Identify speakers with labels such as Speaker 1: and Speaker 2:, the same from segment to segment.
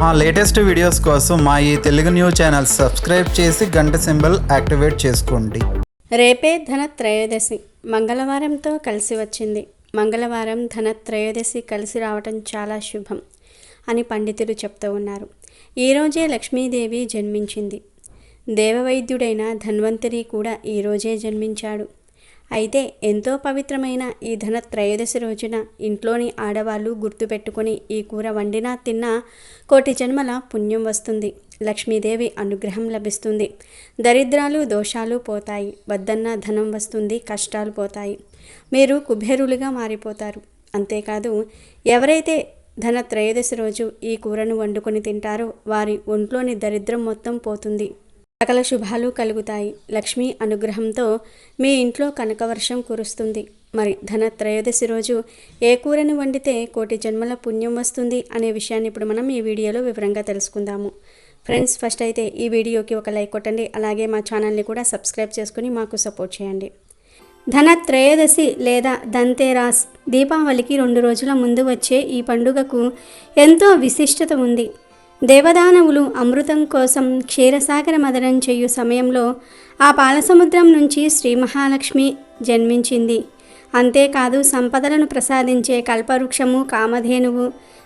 Speaker 1: మా latest videos కోసం మా ఈ తెలుగు న్యూస్ ఛానల్ సబ్స్క్రైబ్ చేసి గంట సింబల్ యాక్టివేట్ చేసుకోండి.
Speaker 2: రేపే ధనత్రయోదశి మంగళవారంతో కలిసి వచ్చింది. మంగళవారం ధనత్రయోదశి కలిసి రావటం చాలా శుభం అని పండితులు చెప్తూ ఉన్నారు. ఈరోజే లక్ష్మీదేవి జన్మించింది. దేవవైద్యుడైన ధన్వంతరి కూడా ఈరోజే జన్మించాడు. అయితే ఎంతో పవిత్రమైన ఈ ధనత్రయోదశి రోజున ఇంట్లోని ఆడవాళ్ళు గుర్తుపెట్టుకొని ఈ కూర వండినా తిన్నా కోటి జన్మల పుణ్యం వస్తుంది. లక్ష్మీదేవి అనుగ్రహం లభిస్తుంది. దరిద్రాలు దోషాలు పోతాయి. వద్దన్న ధనం వస్తుంది. కష్టాలు పోతాయి. మీరు కుబేరులుగా మారిపోతారు. అంతేకాదు ఎవరైతే ధనత్రయోదశి రోజు ఈ కూరను వండుకొని తింటారో వారి ఒంట్లోని దరిద్రం మొత్తం పోతుంది. సకల శుభాలు కలుగుతాయి. లక్ష్మీ అనుగ్రహంతో మీ ఇంట్లో కనకవర్షం కురుస్తుంది. మరి ధనత్రయోదశి రోజు ఏ కూరని వండితే కోటి జన్మల పుణ్యం వస్తుంది అనే విషయాన్ని ఇప్పుడు మనం ఈ వీడియోలో వివరంగా తెలుసుకుందాము. ఫ్రెండ్స్, ఫస్ట్ అయితే ఈ వీడియోకి ఒక లైక్ కొట్టండి. అలాగే మా ఛానల్ని కూడా సబ్స్క్రైబ్ చేసుకుని మాకు సపోర్ట్ చేయండి. ధనత్రయోదశి లేదా ధన్తేరాస్ దీపావళికి 2 రోజుల ముందు వచ్చే ఈ పండుగకు ఎంతో విశిష్టత ఉంది. దేవదానవులు అమృతం కోసం క్షీరసాగర మదనం చేయు సమయంలో ఆ పాలసముద్రం నుంచి శ్రీ మహాలక్ష్మి జన్మించింది. అంతేకాదు సంపదలను ప్రసాదించే కల్పవృక్షము కామధేనువు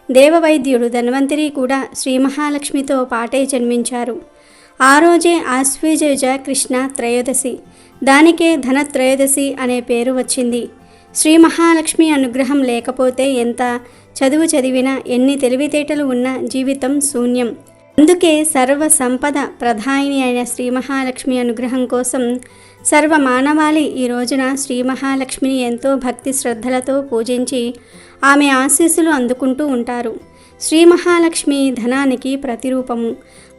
Speaker 2: దేవవైద్యుడు ధన్వంతరి కూడా శ్రీ మహాలక్ష్మితో పాటే జన్మించారు. ఆ రోజే ఆశ్వయుజ కృష్ణ త్రయోదశి, దానికే ధనత్రయోదశి అనే పేరు వచ్చింది. శ్రీ మహాలక్ష్మి అనుగ్రహం లేకపోతే ఎంత చదువు చదివినా ఎన్ని తెలివితేటలు ఉన్న జీవితం శూన్యం. అందుకే సర్వ సంపద ప్రధాయిని అయిన శ్రీ మహాలక్ష్మి అనుగ్రహం కోసం సర్వ మానవాళి ఈ రోజున శ్రీ మహాలక్ష్మిని ఎంతో భక్తి శ్రద్ధలతో పూజించి ఆమె ఆశీస్సులు అందుకుంటూ ఉంటారు. శ్రీ మహాలక్ష్మి ధనానికి ప్రతిరూపము.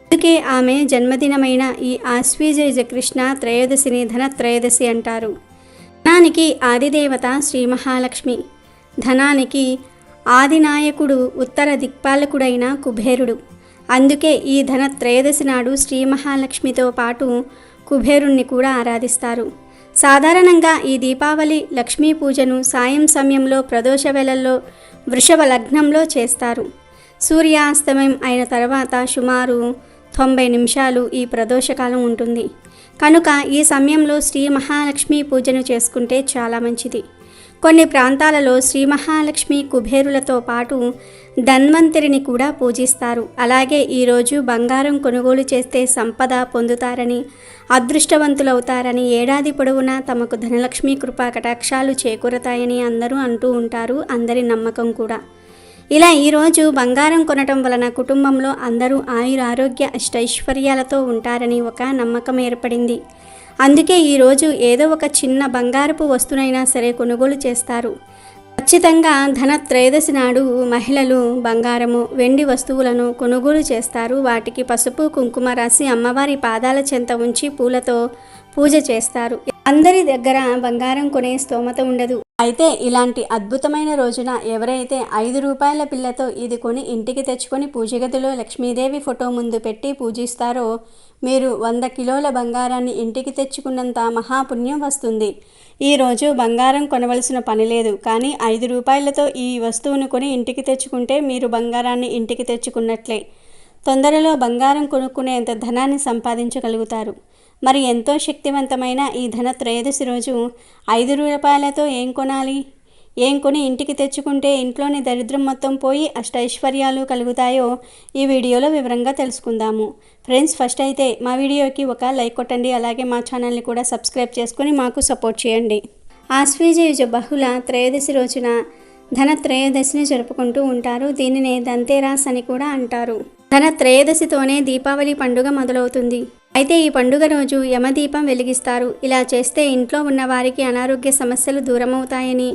Speaker 2: అందుకే ఆమె జన్మదినమైన ఈ ఆశ్వయుజ కృష్ణ త్రయోదశిని ధనత్రయోదశి అంటారు. ధనానికి ఆదిదేవత శ్రీ మహాలక్ష్మి. ధనానికి ఆదినాయకుడు ఉత్తర దిక్పాలకుడైన కుబేరుడు. అందుకే ఈ ధనత్రయోదశి నాడు శ్రీ మహాలక్ష్మితో పాటు కుబేరుణ్ణి కూడా ఆరాధిస్తారు. సాధారణంగా ఈ దీపావళి లక్ష్మీ పూజను సాయం సమయంలో ప్రదోష వేళల్లో వృషభ లగ్నంలో చేస్తారు. సూర్యాస్తమయం అయిన తర్వాత సుమారు 90 నిమిషాలు ఈ ప్రదోషకాలం ఉంటుంది. కనుక ఈ సమయంలో శ్రీ మహాలక్ష్మి పూజను చేసుకుంటే చాలా మంచిది. కొన్ని ప్రాంతాలలో శ్రీ మహాలక్ష్మి కుబేరులతో పాటు ధన్వంతరిని కూడా పూజిస్తారు. అలాగే ఈరోజు బంగారం కొనుగోలు చేస్తే సంపద పొందుతారని, అదృష్టవంతులవుతారని, ఏడాది పొడవునా తమకు ధనలక్ష్మి కృపా కటాక్షాలు చేకూరతాయని అందరూ అంటూ ఉంటారు. అందరి నమ్మకం కూడా. ఇలా ఈరోజు బంగారం కొనటం వలన కుటుంబంలో అందరూ ఆయురారోగ్య అష్టైశ్వర్యాలతో ఉంటారని ఒక నమ్మకం ఏర్పడింది. అందుకే ఈరోజు ఏదో ఒక చిన్న బంగారపు వస్తువునైనా సరే కొనుగోలు చేస్తారు. ఖచ్చితంగా ధనత్రయోదశి నాడు మహిళలు బంగారము, వెండి వస్తువులను కొనుగోలు చేస్తారు. వాటికి పసుపు కుంకుమ రాసి అమ్మవారి పాదాల చెంత ఉంచి పూలతో పూజ చేస్తారు. అందరి దగ్గర బంగారం కొనే స్తోమత ఉండదు. అయితే ఇలాంటి అద్భుతమైన రోజున ఎవరైతే 5 రూపాయల పిల్లతో ఇది కొని ఇంటికి తెచ్చుకొని పూజగదిలో లక్ష్మీదేవి ఫోటో ముందు పెట్టి పూజిస్తారో మీరు 100 కిలోల బంగారాన్ని ఇంటికి తెచ్చుకున్నంత మహాపుణ్యం వస్తుంది. ఈరోజు బంగారం కొనవలసిన పని లేదు. కానీ 5 రూపాయలతో ఈ వస్తువును కొని ఇంటికి తెచ్చుకుంటే మీరు బంగారాన్ని ఇంటికి తెచ్చుకున్నట్లే. తొందరలో బంగారం కొనుక్కునేంత ధనాన్ని సంపాదించగలుగుతారు. మరి ఎంతో శక్తివంతమైన ఈ ధనత్రయోదశి రోజు 5 రూపాయలతో ఏం కొనాలి? ఏం కొని ఇంటికి తెచ్చుకుంటే ఇంట్లోని దరిద్రం మొత్తం పోయి అష్టైశ్వర్యాలు కలుగుతాయో ఈ వీడియోలో వివరంగా తెలుసుకుందాము. ఫ్రెండ్స్, ఫస్ట్ అయితే మా వీడియోకి ఒక లైక్ కొట్టండి. అలాగే మా ఛానల్ని కూడా సబ్స్క్రైబ్ చేసుకుని మాకు సపోర్ట్ చేయండి. ఆశ్వయుజ బహుళ త్రయోదశి రోజున ధనత్రయోదశిని జరుపుకుంటూ ఉంటారు. దీనినే ధన్తేరాస్ అని కూడా అంటారు. ధనత్రయోదశితోనే దీపావళి పండుగ మొదలవుతుంది. అయితే ఈ పండుగ రోజు యమదీపం వెలిగిస్తారు. ఇలా చేస్తే ఇంట్లో ఉన్న వారికి అనారోగ్య సమస్యలు దూరమవుతాయని,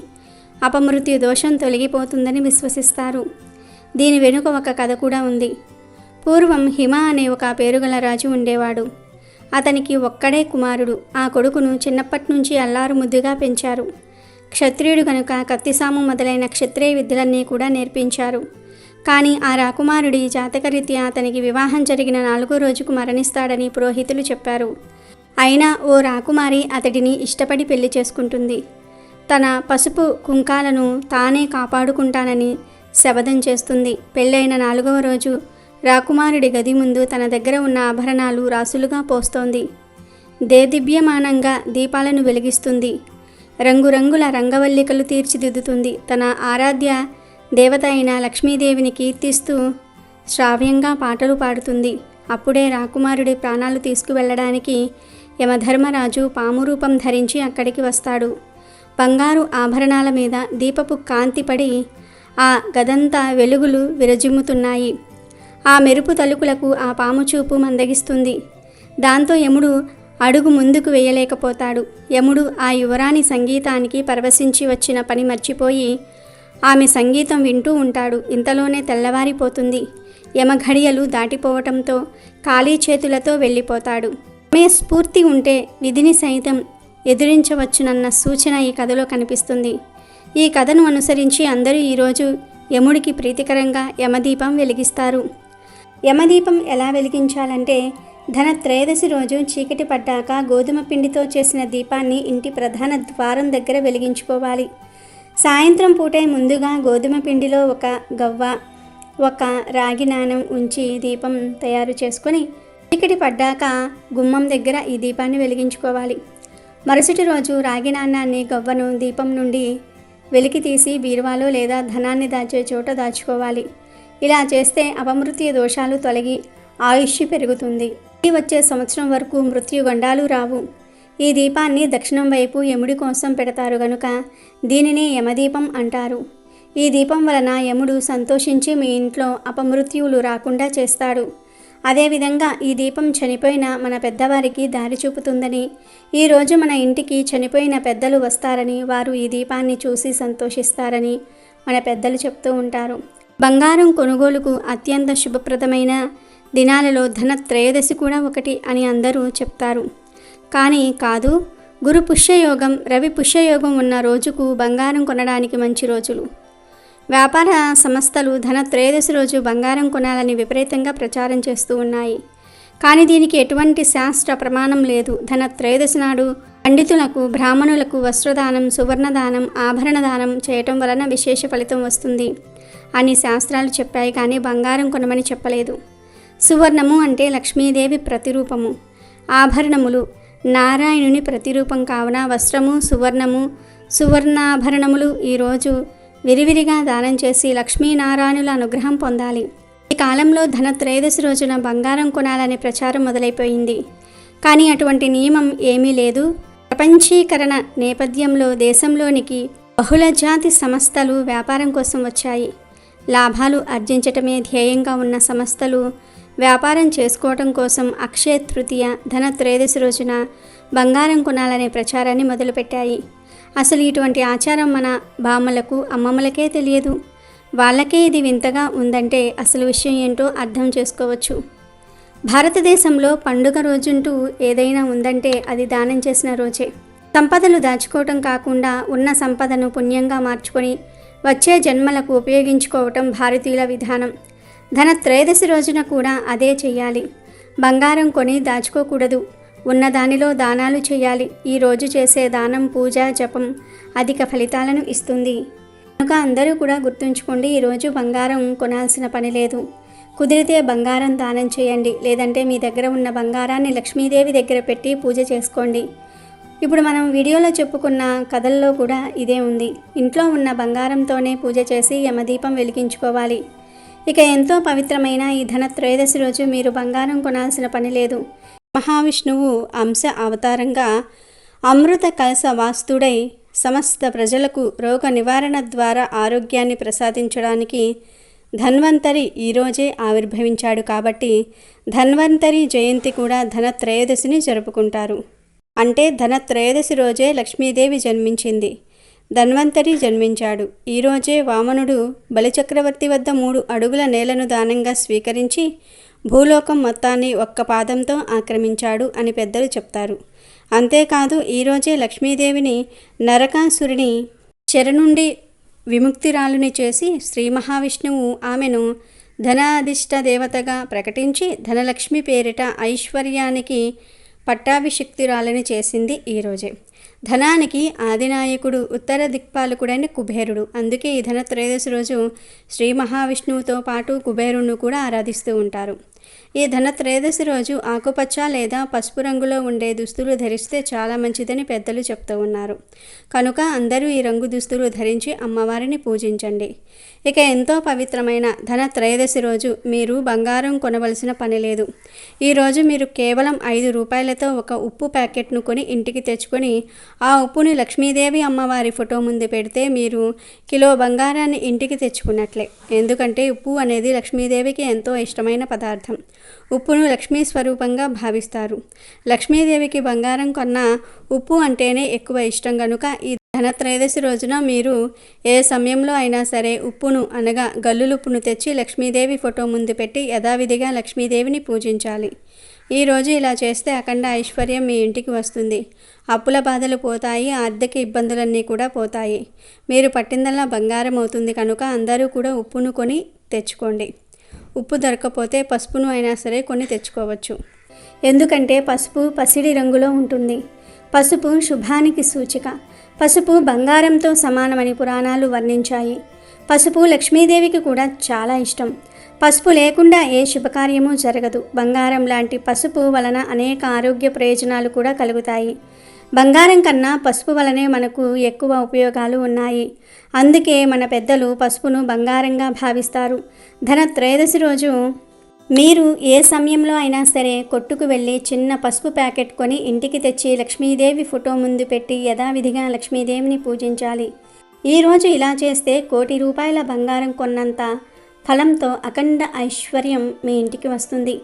Speaker 2: అపమృత్యు దోషం తొలగిపోతుందని విశ్వసిస్తారు. దీని వెనుక ఒక కథ కూడా ఉంది. పూర్వం హిమ అనే ఒక పేరుగల రాజు ఉండేవాడు. అతనికి ఒక్కడే కుమారుడు. ఆ కొడుకును చిన్నప్పటి నుంచి అల్లారు ముద్దుగా పెంచారు. క్షత్రియుడు కనుక కత్తిసాము మొదలైన క్షత్రియ విద్యలన్నీ కూడా నేర్పించారు. కానీ ఆ రాకుమారుడి జాతకరీత్యా అతనికి వివాహం జరిగిన 4వ రోజుకు మరణిస్తాడని పురోహితులు చెప్పారు. అయినా ఓ రాకుమారి అతడిని ఇష్టపడి పెళ్లి చేసుకుంటుంది. తన పసుపు కుంకాలను తానే కాపాడుకుంటానని శపథం చేస్తుంది. పెళ్ళైన 4వ రోజు రాకుమారుడి గది ముందు తన దగ్గర ఉన్న ఆభరణాలు రాసులుగా పోస్తోంది. దేదీప్యమానంగా దీపాలను వెలిగిస్తుంది. రంగురంగుల రంగవల్లికలు తీర్చిదిద్దుతుంది. తన ఆరాధ్య దేవత అయిన లక్ష్మీదేవిని కీర్తిస్తూ శ్రావ్యంగా పాటలు పాడుతుంది. అప్పుడే రాకుమారుడి ప్రాణాలు తీసుకువెళ్ళడానికి యమధర్మరాజు పాము రూపం ధరించి అక్కడికి వస్తాడు. బంగారు ఆభరణాల మీద దీపపు కాంతి పడి ఆ గదంతా వెలుగులు విరజిమ్ముతున్నాయి. ఆ మెరుపు తలుకులకు ఆ పాము చూపు మందగిస్తుంది. దాంతో యముడు అడుగు ముందుకు వేయలేకపోతాడు. యముడు ఆ యువరాణి సంగీతానికి పరవశించి వచ్చిన పని మర్చిపోయి ఆమె సంగీతం వింటూ ఉంటాడు. ఇంతలోనే తెల్లవారిపోతుంది. యమఘడియలు దాటిపోవటంతో ఖాళీ చేతులతో వెళ్ళిపోతాడు. ఆమె స్ఫూర్తి ఉంటే విధిని సైతం ఎదురించవచ్చునన్న సూచన ఈ కథలో కనిపిస్తుంది. ఈ కథను అనుసరించి అందరూ ఈరోజు యముడికి ప్రీతికరంగా యమదీపం వెలిగిస్తారు. యమదీపం ఎలా వెలిగించాలంటే ధనత్రయోదశి రోజు చీకటి పడ్డాక గోధుమ పిండితో చేసిన దీపాన్ని ఇంటి ప్రధాన ద్వారం దగ్గర వెలిగించుకోవాలి. సాయంత్రం పూటే ముందుగా గోధుమ పిండిలో ఒక గవ్వ, ఒక రాగి నాణెం ఉంచి దీపం తయారు చేసుకొని చీకటి పడ్డాక గుమ్మం దగ్గర ఈ దీపాన్ని వెలిగించుకోవాలి. మరుసటి రోజు రాగి నాణాన్ని గవ్వను దీపం నుండి వెలికి తీసి బీరువాలో లేదా ధనాన్ని దాచే చోట దాచుకోవాలి. ఇలా చేస్తే అపమృత్యు దోషాలు తొలగి ఆయుష్ పెరుగుతుంది. వచ్చే సంవత్సరం వరకు మృత్యుగండాలు రావు. ఈ దీపాన్ని దక్షిణం వైపు యముడి కోసం పెడతారు గనుక దీనిని యమదీపం అంటారు. ఈ దీపం వలన యముడు సంతోషించి మీ ఇంట్లో అపమృత్యువులు రాకుండా చేస్తాడు. అదేవిధంగా ఈ దీపం చనిపోయిన మన పెద్దవారికి దారి చూపుతుందని, ఈరోజు మన ఇంటికి చనిపోయిన పెద్దలు వస్తారని, వారు ఈ దీపాన్ని చూసి సంతోషిస్తారని మన పెద్దలు చెప్తూ ఉంటారు. బంగారం కొనుగోలుకు అత్యంత శుభప్రదమైన దినాలలో ధనత్రయోదశి కూడా ఒకటి అని అందరూ చెప్తారు. కానీ కాదు. గురు పుష్యయోగం, రవి పుష్యయోగం ఉన్న రోజుకు బంగారం కొనడానికి మంచి రోజులు. వ్యాపార సంస్థలు ధనత్రయోదశి రోజు బంగారం కొనాలని విపరీతంగా ప్రచారం చేస్తూ ఉన్నాయి. కానీ దీనికి ఎటువంటి శాస్త్ర ప్రమాణం లేదు. ధనత్రయోదశి నాడు పండితులకు, బ్రాహ్మణులకు వస్త్రదానం, సువర్ణదానం, ఆభరణ దానం చేయటం వలన విశేష ఫలితం వస్తుంది అని శాస్త్రాలు చెప్పాయి. కానీ బంగారం కొనమని చెప్పలేదు. సువర్ణము అంటే లక్ష్మీదేవి ప్రతిరూపము, ఆభరణములు నారాయణుని ప్రతిరూపం కావున వస్త్రము, సువర్ణము, సువర్ణాభరణములు ఈరోజు విరివిరిగా దానం చేసి లక్ష్మీనారాయణుల అనుగ్రహం పొందాలి. ఈ కాలంలో ధనత్రయోదశి రోజున బంగారం కొనాలనే ప్రచారం మొదలైపోయింది. కానీ అటువంటి నియమం ఏమీ లేదు. ప్రపంచీకరణ నేపథ్యంలో దేశంలోనికి బహుళ జాతి సంస్థలు వ్యాపారం కోసం వచ్చాయి. లాభాలు ఆర్జించటమే ధ్యేయంగా ఉన్న సంస్థలు వ్యాపారం చేసుకోవటం కోసం అక్షయ తృతీయ, ధనత్రయోదశి రోజున బంగారం కొనాలనే ప్రచారాన్ని మొదలుపెట్టాయి. అసలు ఇటువంటి ఆచారం మన బామ్మలకు, అమ్మమ్మలకే తెలియదు. వాళ్ళకే ఇది వింతగా ఉందంటే అసలు విషయం ఏంటో అర్థం చేసుకోవచ్చు. భారతదేశంలో పండుగ రోజుంటూ ఏదైనా ఉందంటే అది దానం చేసిన రోజే. సంపదలు దాచుకోవటం కాకుండా ఉన్న సంపదను పుణ్యంగా మార్చుకొని వచ్చే జన్మలకు ఉపయోగించుకోవటం భారతీయుల విధానం. ధనత్రయోదశి రోజున కూడా అదే చెయ్యాలి. బంగారం కొని దాచుకోకూడదు. ఉన్న దానిలో దానాలు చేయాలి. ఈ రోజు చేసే దానం, పూజ, జపం అధిక ఫలితాలను ఇస్తుంది కనుక అందరూ కూడా గుర్తుంచుకోండి. ఈరోజు బంగారం కొనాల్సిన పని లేదు. కుదిరితే బంగారం దానం చేయండి. లేదంటే మీ దగ్గర ఉన్న బంగారాన్ని లక్ష్మీదేవి దగ్గర పెట్టి పూజ చేసుకోండి. ఇప్పుడు మనం వీడియోలో చెప్పుకున్న కథల్లో కూడా ఇదే ఉంది. ఇంట్లో ఉన్న బంగారంతోనే పూజ చేసి యమదీపం వెలిగించుకోవాలి. ఇక ఎంతో పవిత్రమైన ఈ ధనత్రయోదశి రోజు మీరు బంగారం కొనాల్సిన పని లేదు. మహావిష్ణువు అంశ అవతారంగా అమృత కలశ వాస్తుడై సమస్త ప్రజలకు రోగ నివారణ ద్వారా ఆరోగ్యాన్ని ప్రసాదించడానికి ధన్వంతరి ఈరోజే ఆవిర్భవించాడు. కాబట్టి ధన్వంతరి జయంతి కూడా ధనత్రయోదశిని జరుపుకుంటారు. అంటే ధనత్రయోదశి రోజే లక్ష్మీదేవి జన్మించింది, ధన్వంతరి జన్మించాడు. ఈరోజే వామనుడు బలిచక్రవర్తి వద్ద 3 అడుగుల నేలను దానంగా స్వీకరించి భూలోకం మొత్తాన్ని ఒక్క పాదంతో ఆక్రమించాడు అని పెద్దలు చెప్తారు. అంతేకాదు ఈరోజే లక్ష్మీదేవిని నరకాసురుని చెర నుండి విముక్తిరాలుని చేసి శ్రీ మహావిష్ణువు ఆమెను ధనాధిష్ట దేవతగా ప్రకటించి ధనలక్ష్మి పేరిట ఐశ్వర్యానికి పట్టాభిషిక్తురాలని చేసింది ఈరోజే. ధనానికి ఆదినాయకుడు, ఉత్తర దిక్పాలకుడైన కుబేరుడు. అందుకే ఈ ధనత్రయోదశి రోజు శ్రీ మహావిష్ణువుతో పాటు కుబేరుణ్ణి కూడా ఆరాధిస్తూ ఉంటారు. ఈ ధనత్రయోదశి రోజు ఆకుపచ్చ లేదా పసుపు రంగులో ఉండే దుస్తులు ధరిస్తే చాలా మంచిదని పెద్దలు చెప్తూ ఉన్నారు. కనుక అందరూ ఈ రంగు దుస్తులు ధరించి అమ్మవారిని పూజించండి. ఇక ఎంతో పవిత్రమైన ధనత్రయోదశి రోజు మీరు బంగారం కొనవలసిన పని లేదు. ఈరోజు మీరు కేవలం 5 రూపాయలతో ఒక ఉప్పు ప్యాకెట్ను కొని ఇంటికి తెచ్చుకొని ఆ ఉప్పుని లక్ష్మీదేవి అమ్మవారి ఫోటో ముందు పెడితే మీరు కిలో బంగారాన్ని ఇంటికి తెచ్చుకున్నట్లే. ఎందుకంటే ఉప్పు అనేది లక్ష్మీదేవికి ఎంతో ఇష్టమైన పదార్థం. ఉప్పును లక్ష్మీ స్వరూపంగా భావిస్తారు. లక్ష్మీదేవికి బంగారం కన్నా ఉప్పు అంటేనే ఎక్కువ ఇష్టం కనుక ఈ ధనత్రయోదశి రోజున మీరు ఏ సమయంలో అయినా సరే ఉప్పును అనగా గల్లులుప్పును తెచ్చి లక్ష్మీదేవి ఫోటో ముందు పెట్టి యథావిధిగా లక్ష్మీదేవిని పూజించాలి. ఈరోజు ఇలా చేస్తే అఖండ ఐశ్వర్యం మీ ఇంటికి వస్తుంది. అప్పుల బాధలు పోతాయి, ఆర్థిక ఇబ్బందులన్నీ కూడా పోతాయి. మీరు పట్టిందల్లా బంగారం అవుతుంది కనుక అందరూ కూడా ఉప్పును కొని తెచ్చుకోండి. ఉప్పు దొరకకపోతే పసుపును అయినా సరే కొని తెచ్చుకోవచ్చు. ఎందుకంటే పసుపు పసిడి రంగులో ఉంటుంది. పసుపు శుభానికి సూచిక. పసుపు బంగారంతో సమానమని పురాణాలు వర్ణించాయి. పసుపు లక్ష్మీదేవికి కూడా చాలా ఇష్టం. పసుపు లేకుండా ఏ శుభకార్యము జరగదు. బంగారం లాంటి పసుపు వలన అనేక ఆరోగ్య ప్రయోజనాలు కూడా కలుగుతాయి. బంగారం కన్నా పసుపు వలనే మనకు ఎక్కువ ఉపయోగాలు ఉన్నాయి. అందుకే మన పెద్దలు పసుపును బంగారంగా భావిస్తారు. ధనత్రయోదశి రోజు మీరు ఏ సమయంలో అయినా సరే కొట్టుకు వెళ్ళి చిన్న పసుపు ప్యాకెట్ కొని ఇంటికి తెచ్చి లక్ష్మీదేవి ఫోటో ముందు పెట్టి యథావిధిగా లక్ష్మీదేవిని పూజించాలి. ఈరోజు ఇలా చేస్తే 1 కోటి రూపాయల బంగారం కొన్నంత ఫలంతో అఖండ ఐశ్వర్యం మీ ఇంటికి వస్తుంది.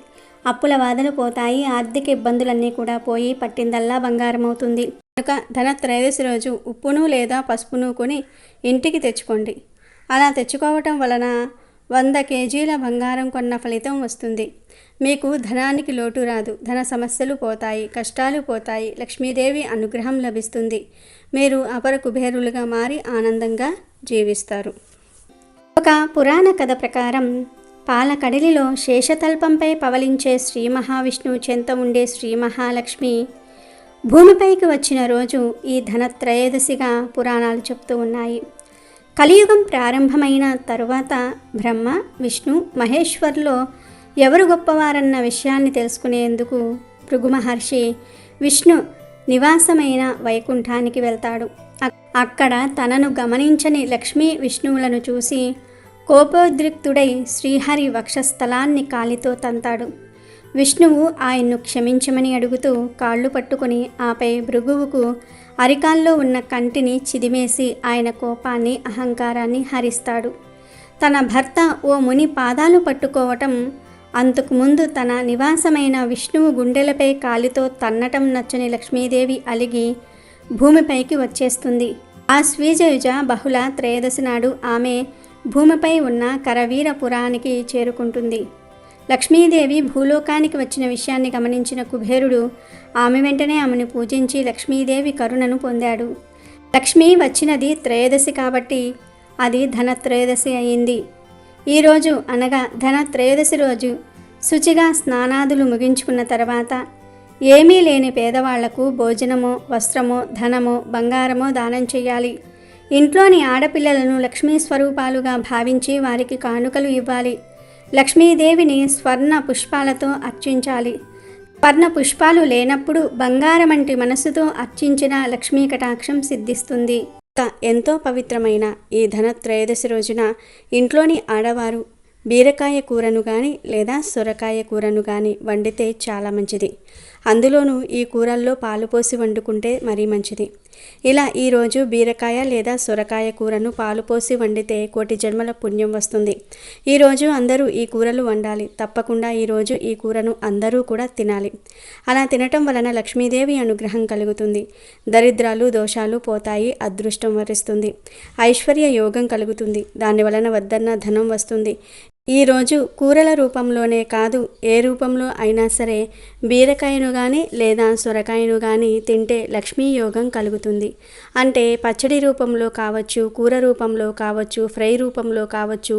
Speaker 2: అప్పుల బాధలు పోతాయి, ఆర్థిక ఇబ్బందులన్నీ కూడా పోయి పట్టిందల్లా బంగారం అవుతుంది. కనుక ధనత్రయోదశి రోజు ఉప్పును లేదా పసుపును కొని ఇంటికి తెచ్చుకోండి. అలా తెచ్చుకోవటం వలన 100 కేజీల బంగారం కొన్న ఫలితం వస్తుంది. మీకు ధనానికి లోటు రాదు. ధన సమస్యలు పోతాయి, కష్టాలు పోతాయి, లక్ష్మీదేవి అనుగ్రహం లభిస్తుంది. మీరు అపర కుబేరులుగా మారి ఆనందంగా జీవిస్తారు. ఒక పురాణ కథ ప్రకారం పాలకడలిలో శేషతల్పంపై పవలించే శ్రీ మహావిష్ణువు చెంత ఉండే శ్రీ మహాలక్ష్మి భూమిపైకి వచ్చిన రోజు ఈ ధనత్రయోదశిగా పురాణాలు చెప్తూ ఉన్నాయి. కలియుగం ప్రారంభమైన తరువాత బ్రహ్మ, విష్ణు, మహేశ్వర్లో ఎవరు గొప్పవారన్న విషయాన్ని తెలుసుకునేందుకు భృగు మహర్షి విష్ణు నివాసమైన వైకుంఠానికి వెళ్తాడు. అక్కడ తనను గమనించని లక్ష్మీ విష్ణువులను చూసి కోపోద్రిక్తుడై శ్రీహరి వక్షస్థలాన్ని కాలితో తంతాడు. విష్ణువు ఆయన్ను క్షమించమని అడుగుతూ కాళ్ళు పట్టుకుని ఆపై భృగువుకు అరికాల్లో ఉన్న కంటిని చిదిమేసి ఆయన కోపాన్ని, అహంకారాన్ని హరిస్తాడు. తన భర్త ఓ ముని పాదాలు పట్టుకోవటం, అంతకుముందు తన నివాసమైన విష్ణువు గుండెలపై కాలితో తన్నటం నచ్చని లక్ష్మీదేవి అలిగి భూమిపైకి వచ్చేస్తుంది. ఆ శ్రీజయుజ బహుళ త్రయోదశి నాడు ఆమె భూమిపై ఉన్న కరవీరపురానికి చేరుకుంటుంది. లక్ష్మీదేవి భూలోకానికి వచ్చిన విషయాన్ని గమనించిన కుబేరుడు ఆమె వెంటనే ఆమెను పూజించి లక్ష్మీదేవి కరుణను పొందాడు. లక్ష్మి వచ్చినది త్రయోదశి కాబట్టి అది ధనత్రయోదశి అయింది. ఈరోజు అనగా ధనత్రయోదశి రోజు శుచిగా స్నానాదులు ముగించుకున్న తర్వాత ఏమీ లేని పేదవాళ్లకు భోజనమో, వస్త్రమో, ధనమో, బంగారమో దానం చేయాలి. ఇంట్లోని ఆడపిల్లలను లక్ష్మీ స్వరూపాలుగా భావించి వారికి కానుకలు ఇవ్వాలి. లక్ష్మీదేవిని స్వర్ణ పుష్పాలతో అర్చించాలి. స్వర్ణ పుష్పాలు లేనప్పుడు బంగారమంటి మనసుతో అర్చించిన లక్ష్మీ కటాక్షం సిద్ధిస్తుంది. ఎంతో పవిత్రమైన ఈ ధనత్రయోదశి రోజున ఇంట్లోని ఆడవారు బీరకాయ కూరను కానీ లేదా సొరకాయ కూరను కానీ వండితే చాలా మంచిది. అందులోనూ ఈ కూరల్లో పాలు పోసి వండుకుంటే మరీ మంచిది. ఇలా ఈరోజు బీరకాయ లేదా సొరకాయ కూరను పాలు పోసి వండితే 1 కోటి జన్మల పుణ్యం వస్తుంది. ఈరోజు అందరూ ఈ కూరలు వండాలి. తప్పకుండా ఈరోజు ఈ కూరను అందరూ కూడా తినాలి. అలా తినటం వలన లక్ష్మీదేవి అనుగ్రహం కలుగుతుంది. దరిద్రాలు, దోషాలు పోతాయి, అదృష్టం వరిస్తుంది, ఐశ్వర్య యోగం కలుగుతుంది. దాని వలన వద్దన్న ధనం వస్తుంది. ఈరోజు కూరల రూపంలోనే కాదు, ఏ రూపంలో అయినా సరే బీరకాయను కానీ లేదా సొరకాయను కానీ తింటే లక్ష్మీ యోగం కలుగుతుంది. అంటే పచ్చడి రూపంలో కావచ్చు, కూర రూపంలో కావచ్చు, ఫ్రై రూపంలో కావచ్చు,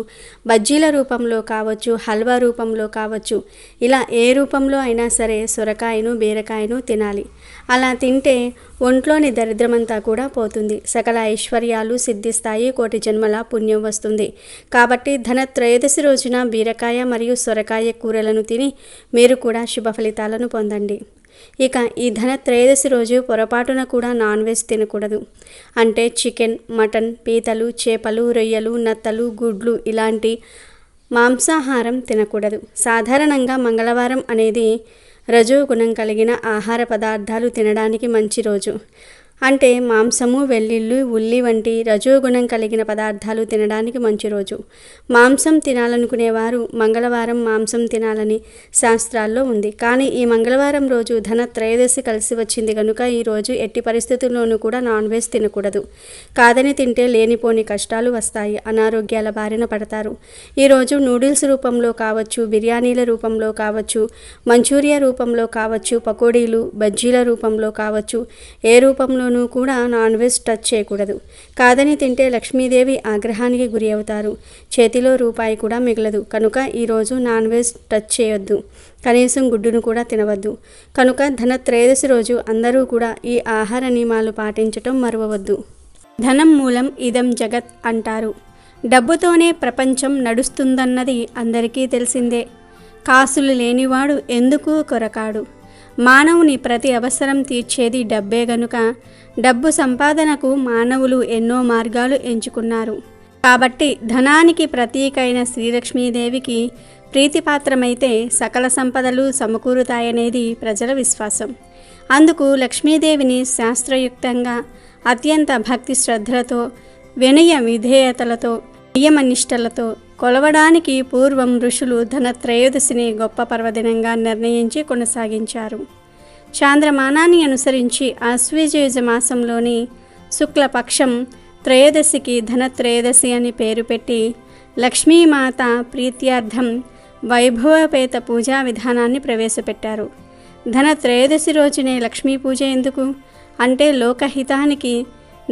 Speaker 2: బజ్జీల రూపంలో కావచ్చు, హల్వా రూపంలో కావచ్చు, ఇలా ఏ రూపంలో అయినా సరే సొరకాయను, బీరకాయను తినాలి. అలా తింటే ఒంట్లోని దరిద్రమంతా కూడా పోతుంది, సకల ఐశ్వర్యాలు సిద్ధిస్తాయి, కోటి జన్మల పుణ్యం వస్తుంది. కాబట్టి ధనత్రయోదశి రోజున బీరకాయ మరియు సొరకాయ కూరలను తిని మీరు కూడా శుభ ఫలితాలను పొందండి. ఇక ఈ ధనత్రయోదశి రోజు పొరపాటున కూడా నాన్ వెజ్ తినకూడదు. అంటే చికెన్, మటన్, పీతలు, చేపలు, రొయ్యలు, నత్తలు, గుడ్లు ఇలాంటి మాంసాహారం తినకూడదు. సాధారణంగా మంగళవారం అనేది రజోగుణం కలిగిన ఆహార పదార్థాలు తినడానికి మంచి రోజు. అంటే మాంసము, వెల్లుల్లి, ఉల్లి వంటి రజోగుణం కలిగిన పదార్థాలు తినడానికి మంచి రోజు. మాంసం తినాలనుకునేవారు మంగళవారం మాంసం తినాలని శాస్త్రాల్లో ఉంది. కానీ ఈ మంగళవారం రోజు ధనత్రయోదశి కలిసి వచ్చింది కనుక ఈరోజు ఎట్టి పరిస్థితుల్లోనూ కూడా నాన్ వెజ్ తినకూడదు. కాదని తింటే లేనిపోని కష్టాలు వస్తాయి, అనారోగ్యాల బారిన పడతారు. ఈరోజు నూడిల్స్ రూపంలో కావచ్చు, బిర్యానీల రూపంలో కావచ్చు, మంచూరియా రూపంలో కావచ్చు, పకోడీలు, బజ్జీల రూపంలో కావచ్చు, ఏ రూపంలో కూడా నాన్ వెజ్ టచ్ చేయకూడదు. కాదని తింటే లక్ష్మీదేవి ఆగ్రహానికి గురి అవుతారు, చేతిలో రూపాయి కూడా మిగలదు. కనుక ఈరోజు నాన్ వెజ్ టచ్ చేయొద్దు, కనీసం గుడ్డును కూడా తినవద్దు. కనుక ధనత్రయోదశి రోజు అందరూ కూడా ఈ ఆహార నియమాలు పాటించటం మరువవద్దు. ధనం మూలం ఇదం జగత్ అంటారు. డబ్బుతోనే ప్రపంచం నడుస్తుందన్నది అందరికీ తెలిసిందే. కాసులు లేనివాడు ఎందుకు కొరకాడు. మానవుని ప్రతి అవసరం తీర్చేది డబ్బే గనుక డబ్బు సంపాదనకు మానవులు ఎన్నో మార్గాలు ఎంచుకున్నారు. కాబట్టి ధనానికి ప్రతీకైన శ్రీలక్ష్మీదేవికి ప్రీతిపాత్రమైతే సకల సంపదలు సమకూరుతాయనేది ప్రజల విశ్వాసం. అందుకు లక్ష్మీదేవిని శాస్త్రయుక్తంగా అత్యంత భక్తి శ్రద్ధలతో, వినయ విధేయతలతో, నియమనిష్టలతో కొలవడానికి పూర్వం ఋషులు ధనత్రయోదశిని గొప్ప పర్వదినంగా నిర్ణయించి కొనసాగించారు. చాంద్రమానాన్ని అనుసరించి ఆశ్వయుజ మాసంలోని శుక్లపక్షం త్రయోదశికి ధనత్రయోదశి అని పేరు పెట్టి లక్ష్మీమాత ప్రీత్యార్థం వైభవపేత పూజా విధానాన్ని ప్రవేశపెట్టారు. ధనత్రయోదశి రోజునే లక్ష్మీ పూజ ఎందుకు అంటే లోకహితానికి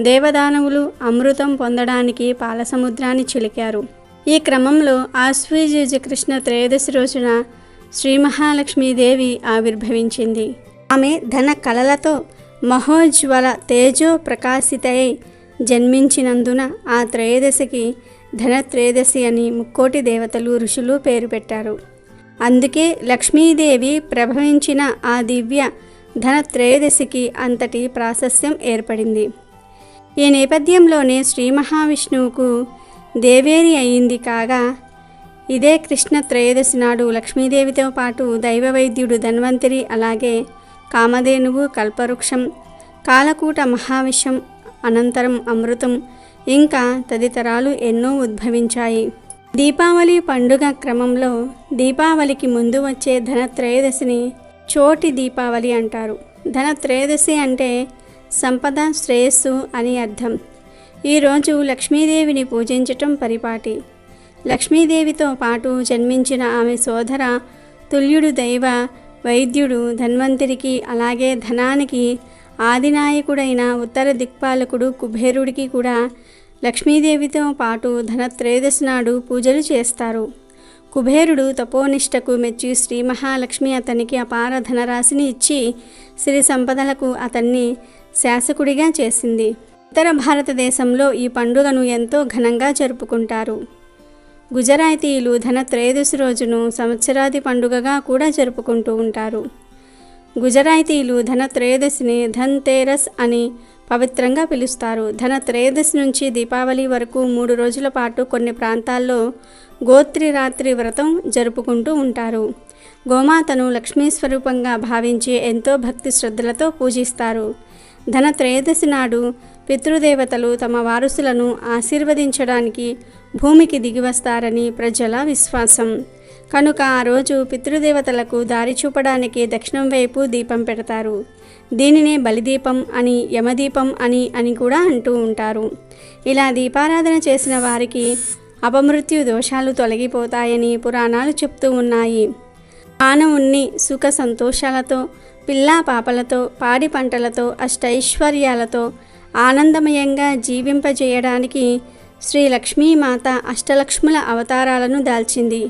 Speaker 2: దేవదానవులు అమృతం పొందడానికి పాలసముద్రాన్ని చిలికారు. ఈ క్రమంలో ఆశ్వయుజ కృష్ణ త్రయోదశి రోజున శ్రీ మహాలక్ష్మీదేవి ఆవిర్భవించింది. ఆమె ధన కళలతో మహోజ్వల తేజో ప్రకాశితై జన్మించినందున ఆ త్రయోదశికి ధనత్రయోదశి అని ముక్కోటి దేవతలు, ఋషులు పేరు పెట్టారు. అందుకే లక్ష్మీదేవి ప్రభవించిన ఆ దివ్య ధనత్రయోదశికి అంతటి ప్రాశస్త్యం ఏర్పడింది. ఈ నేపథ్యంలోనే శ్రీ మహావిష్ణువుకు దేవేరి అయింది కాగా ఇదే కృష్ణ త్రయోదశి నాడు లక్ష్మీదేవితో పాటు దైవ వైద్యుడు ధన్వంతరి, అలాగే కామధేనువు, కల్పవృక్షం, కాలకూట మహావిషం, అనంతరం అమృతం ఇంకా తదితరాలు ఎన్నో ఉద్భవించాయి. దీపావళి పండుగ క్రమంలో దీపావళికి ముందు వచ్చే ధనత్రయోదశిని చోటి దీపావళి అంటారు. ధనత్రయోదశి అంటే సంపద, శ్రేయస్సు అని అర్థం. ఈరోజు లక్ష్మీదేవిని పూజించటం పరిపాటి. లక్ష్మీదేవితో పాటు జన్మించిన ఆమె సోదర తుల్యుడు దైవ వైద్యుడు ధన్వంతరికి, అలాగే ధనానికి ఆదినాయకుడైన ఉత్తర దిక్పాలకుడు కుబేరుడికి కూడా లక్ష్మీదేవితో పాటు ధనత్రయోదశి నాడు పూజలు చేస్తారు. కుబేరుడు తపోనిష్టకు మెచ్చి శ్రీ మహాలక్ష్మి అతనికి అపార ధనరాశిని ఇచ్చి సిరి సంపదలకు అతన్ని శాసకుడిగా చేసింది. ఉత్తర భారతదేశంలో ఈ పండుగను ఎంతో ఘనంగా జరుపుకుంటారు. గుజరాతీయులు ధనత్రయోదశి రోజును సంవత్సరాది పండుగగా కూడా జరుపుకుంటూ ఉంటారు. గుజరాతీయులు ధనత్రయోదశిని ధన్తేరస్ అని పవిత్రంగా పిలుస్తారు. ధనత్రయోదశి నుంచి దీపావళి వరకు 3 రోజుల పాటు కొన్ని ప్రాంతాల్లో గోత్రిరాత్రి వ్రతం జరుపుకుంటూ ఉంటారు. గోమాతను లక్ష్మీ స్వరూపంగా భావించి ఎంతో భక్తి శ్రద్ధలతో పూజిస్తారు. ధనత్రయోదశి నాడు పితృదేవతలు తమ వారసులను ఆశీర్వదించడానికి భూమికి దిగివస్తారని ప్రజల విశ్వాసం. కనుక ఆ రోజు పితృదేవతలకు దారి చూపడానికి దక్షిణం వైపు దీపం పెడతారు. దీనినే బలిదీపం అని, యమదీపం అని కూడా అంటూ ఉంటారు. ఇలా దీపారాధన చేసిన వారికి అపమృత్యు దోషాలు తొలగిపోతాయని పురాణాలు చెప్తూ ఉన్నాయి. మానవుణ్ణి సుఖ సంతోషాలతో, పిల్లా పాపలతో, పాడి పంటలతో, అష్టైశ్వర్యాలతో ఆనందమయంగా జీవింపజేయడానికి శ్రీ లక్ష్మీమాత అష్టలక్ష్ముల అవతారాలను దాల్చింది.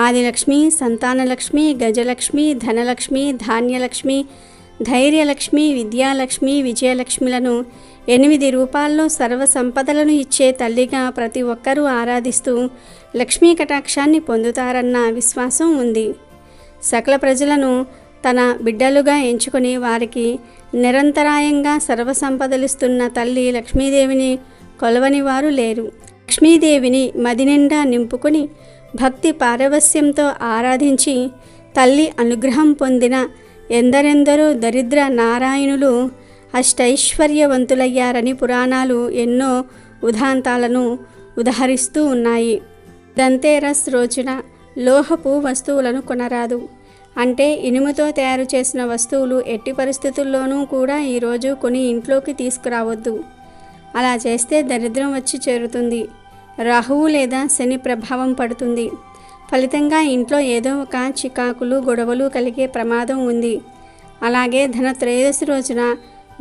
Speaker 2: ఆదిలక్ష్మి, సంతానలక్ష్మి, గజలక్ష్మి, ధనలక్ష్మి, ధాన్యలక్ష్మి, ధైర్యలక్ష్మి, విద్యాలక్ష్మి, విజయలక్ష్మిలను 8 రూపాల్లో సర్వ సంపదలను ఇచ్చే తల్లిగా ప్రతి ఒక్కరూ ఆరాధిస్తూ లక్ష్మీ కటాక్షాన్ని పొందుతారన్న విశ్వాసం ఉంది. సకల ప్రజలను తన బిడ్డలుగా ఎంచుకొని వారికి నిరంతరాయంగా సర్వ సంపదలిస్తున్న తల్లి లక్ష్మీదేవిని కొలవని వారు లేరు. లక్ష్మీదేవిని మదినిండా నింపుకొని భక్తి పారవస్యంతో ఆరాధించి తల్లి అనుగ్రహం పొందిన ఎందరెందరో దరిద్ర నారాయణులు అష్టైశ్వర్యవంతులయ్యారని పురాణాలు ఎన్నో ఉదాంతాలను ఉదహరిస్తూ ఉన్నాయి. ధన్తేరస్ రోజున లోహపు వస్తువులను కొనరాదు. అంటే ఇనుముతో తయారు చేసిన వస్తువులు ఎట్టి పరిస్థితుల్లోనూ కూడా ఈరోజు కొని ఇంట్లోకి తీసుకురావద్దు. అలా చేస్తే దరిద్రం వచ్చి చేరుతుంది. రాహువు లేదా శని ప్రభావం పడుతుంది. ఫలితంగా ఇంట్లో ఏదో ఒక చికాకులు, గొడవలు కలిగే ప్రమాదం ఉంది. అలాగే ధనత్రయోదశి రోజున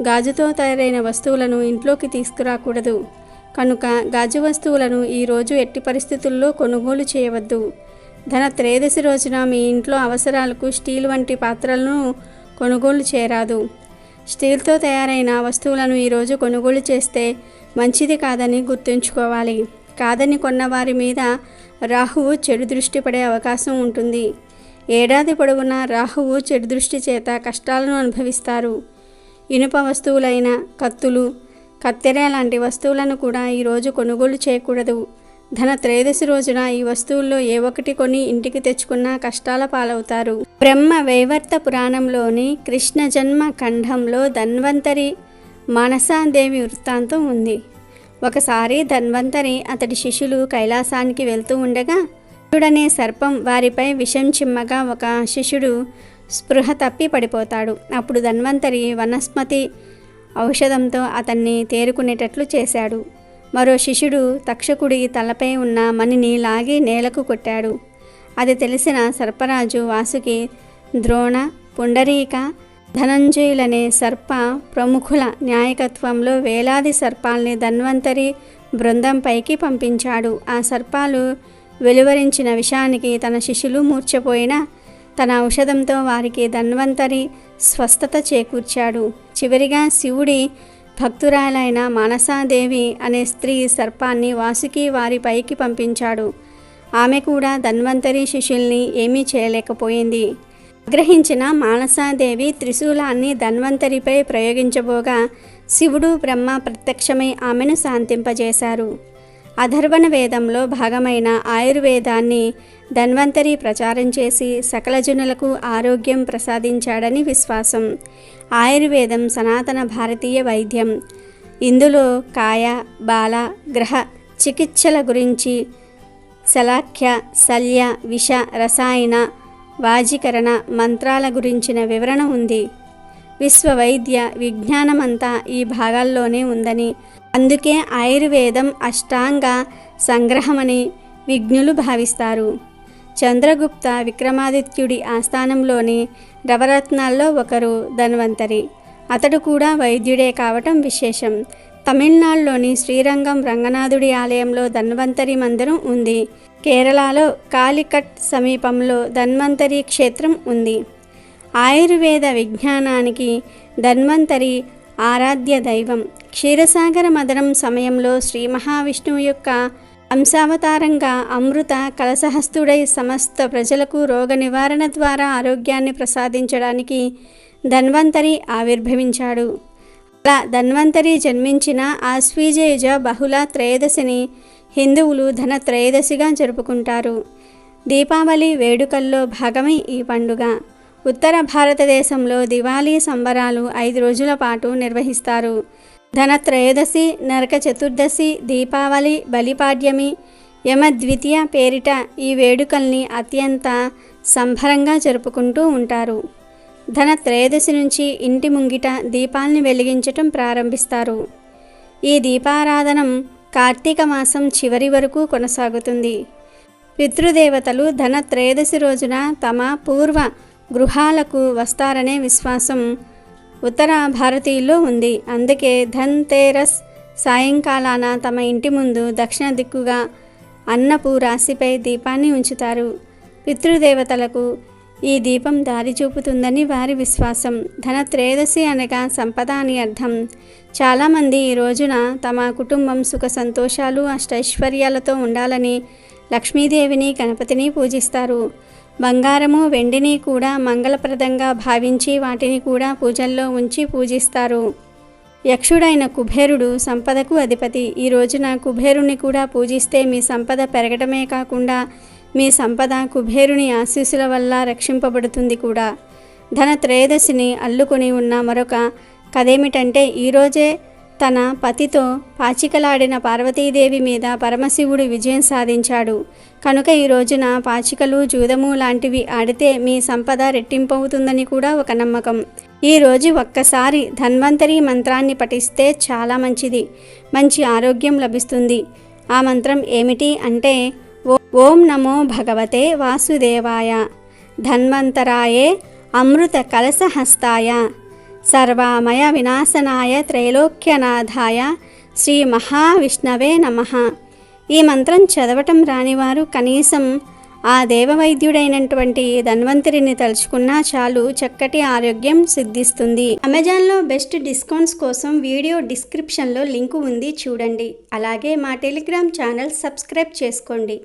Speaker 2: గాజుతో తయారైన వస్తువులను ఇంట్లోకి తీసుకురాకూడదు. కనుక గాజు వస్తువులను ఈరోజు ఎట్టి పరిస్థితుల్లో కొనుగోలు చేయవద్దు. ధనత్రయోదశి రోజున మీ ఇంట్లో అవసరాలకు స్టీల్ వంటి పాత్రలను కొనుగోలు చేయరాదు. స్టీల్తో తయారైన వస్తువులను ఈరోజు కొనుగోలు చేస్తే మంచిది కాదని గుర్తుంచుకోవాలి. కాదని కొన్నవారి మీద రాహువు చెడు దృష్టి పడే అవకాశం ఉంటుంది. ఏడాది పొడవునా రాహువు చెడు దృష్టి చేత కష్టాలను అనుభవిస్తారు. ఇనుప వస్తువులైన కత్తులు, కత్తెర లాంటి వస్తువులను కూడా ఈరోజు కొనుగోలు చేయకూడదు. ధనత్రయోదశి రోజున ఈ వస్తువుల్లో ఏ ఒక్కటి కొని ఇంటికి తెచ్చుకున్నా కష్టాల పాలవుతారు. బ్రహ్మ వైవర్త పురాణంలోని కృష్ణ జన్మ ఖండంలో ధన్వంతరి మానసాదేవి వృత్తాంతం ఉంది. ఒకసారి ధన్వంతరి అతడి శిష్యులు కైలాసానికి వెళ్తూ ఉండగా శివుడనే సర్పం వారిపై విషం చిమ్మగా ఒక శిష్యుడు స్పృహ తప్పి పడిపోతాడు. అప్పుడు ధన్వంతరి వనస్పతి ఔషధంతో అతన్ని తేరుకునేటట్లు చేశాడు. మరో శిష్యుడు తక్షకుడి తలపై ఉన్న మణిని లాగి నేలకు కొట్టాడు. అది తెలిసిన సర్పరాజు వాసుకి ద్రోణ, పుండరీక, ధనంజయులనే సర్ప ప్రముఖుల నాయకత్వంలో వేలాది సర్పాల్ని ధన్వంతరి బృందంపైకి పంపించాడు. ఆ సర్పాలు వెలువరించిన విషానికి తన శిష్యులు మూర్ఛపోయినా తన ఔషధంతో వారికి ధన్వంతరి స్వస్థత చేకూర్చాడు. చివరిగా శివుడి భక్తురాలైన మానసాదేవి అనే స్త్రీ సర్పాన్ని వాసుకి వారి పైకి పంపించాడు. ఆమె కూడా ధన్వంతరి శిష్యుల్ని ఏమీ చేయలేకపోయింది. ఆగ్రహించిన మానసాదేవి త్రిశూలాన్ని ధన్వంతరిపై ప్రయోగించబోగా శివుడు, బ్రహ్మ ప్రత్యక్షమై ఆమెను శాంతింపజేశారు. అథర్వణ వేదంలో భాగమైన ఆయుర్వేదాన్ని ధన్వంతరి ప్రచారం చేసి సకల జనులకు ఆరోగ్యం ప్రసాదించాడని విశ్వాసం. ఆయుర్వేదం సనాతన భారతీయ వైద్యం. ఇందులో కాయ, బాల, గ్రహ చికిత్సల గురించి శలాఖ్య, శల్య, విష, రసాయన, వాజీకరణ మంత్రాల గురించిన వివరణ ఉంది. విశ్వ వైద్య విజ్ఞానమంతా ఈ భాగాల్లోనే ఉందని, అందుకే ఆయుర్వేదం అష్టాంగ సంగ్రహమని విజ్ఞులు భావిస్తారు. చంద్రగుప్త విక్రమాదిత్యుడి ఆస్థానంలోని నవరత్నాల్లో ఒకరు ధన్వంతరి. అతడు కూడా వైద్యుడే కావటం విశేషం. తమిళనాడులోని శ్రీరంగం రంగనాథుడి ఆలయంలో ధన్వంతరి మందిరం ఉంది. కేరళలో కాలికట్ సమీపంలో ధన్వంతరి క్షేత్రం ఉంది. ఆయుర్వేద విజ్ఞానానికి ధన్వంతరి ఆరాధ్య దైవం. క్షీరసాగర మదనం సమయంలో శ్రీ మహావిష్ణువు యొక్క అంశావతారంగా అమృత కలశహస్తుడై సమస్త ప్రజలకు రోగ నివారణ ద్వారా ఆరోగ్యాన్ని ప్రసాదించడానికి ధన్వంతరి ఆవిర్భవించాడు. అలా ధన్వంతరి జన్మించిన ఆశ్వీజయుజ బహుళ త్రయోదశిని హిందువులు ధనత్రయోదశిగా జరుపుకుంటారు. దీపావళి వేడుకల్లో భాగమే ఈ పండుగ. ఉత్తర భారతదేశంలో దివాళీ సంబరాలు 5 రోజుల పాటు నిర్వహిస్తారు. ధనత్రయోదశి, నరక చతుర్దశి, దీపావళి, బలిపాడ్యమి, యమద్వితీయ పేరిట ఈ వేడుకల్ని అత్యంత సంబరంగా జరుపుకుంటూ ఉంటారు. ధనత్రయోదశి నుంచి ఇంటి ముంగిట దీపాల్ని వెలిగించటం ప్రారంభిస్తారు. ఈ దీపారాధనం కార్తీక మాసం చివరి వరకు కొనసాగుతుంది. పితృదేవతలు ధనత్రయోదశి రోజున తమ పూర్వ గృహాలకు వస్తారనే విశ్వాసం ఉత్తర భారతీయుల్లో ఉంది. అందుకే ధన్తేరస్ సాయంకాలాన తమ ఇంటి ముందు దక్షిణ దిక్కుగా అన్నపు రాశిపై దీపాన్ని ఉంచుతారు. పితృదేవతలకు ఈ దీపం దారి చూపుతుందని వారి విశ్వాసం. ధనత్రయోదశి అనగా సంపద అని అర్థం. చాలామంది ఈ రోజున తమ కుటుంబం సుఖ సంతోషాలు అష్టైశ్వర్యాలతో ఉండాలని లక్ష్మీదేవిని గణపతిని పూజిస్తారు. బంగారము వెండిని కూడా మంగళప్రదంగా భావించి వాటిని కూడా పూజల్లో ఉంచి పూజిస్తారు. యక్షుడైన కుబేరుడు సంపదకు అధిపతి. ఈ రోజున కుబేరుని కూడా పూజిస్తే మీ సంపద పెరగడమే కాకుండా మీ సంపద కుబేరుని ఆశీస్సుల వల్ల రక్షింపబడుతుంది కూడా. ధనత్రయోదశిని అల్లుకొని ఉన్న మరొక కథేమిటంటే, ఈరోజే తన పతితో పాచికలాడిన పార్వతీదేవి మీద పరమశివుడు విజయం సాధించాడు. కనుక ఈ రోజున పాచికలు జూదము లాంటివి ఆడితే మీ సంపద రెట్టింపవుతుందని కూడా ఒక నమ్మకం. ఈ రోజు ఒక్కసారి ధన్వంతరి మంత్రాన్ని పఠిస్తే చాలా మంచిది, మంచి ఆరోగ్యం లభిస్తుంది. ఆ మంత్రం ఏమిటి అంటే, ఓం నమో భగవతే వాసుదేవాయ, ధన్వంతరాయే అమృత కలశహస్తాయ, సర్వామయ వినాశనాయ త్రైలోక్యనాథాయ శ్రీ మహావిష్ణవే నమః. ఈ మంత్రం చదవటం రానివారు కనీసం ఆ దేవవైద్యుడైనటువంటి ధన్వంతరిని తలుచుకున్నా చాలు, చక్కటి ఆరోగ్యం సిద్ధిస్తుంది. అమెజాన్లో బెస్ట్ డిస్కౌంట్స్ కోసం వీడియో డిస్క్రిప్షన్లో లింకు ఉంది, చూడండి. అలాగే మా టెలిగ్రామ్ ఛానల్ సబ్స్క్రైబ్ చేసుకోండి.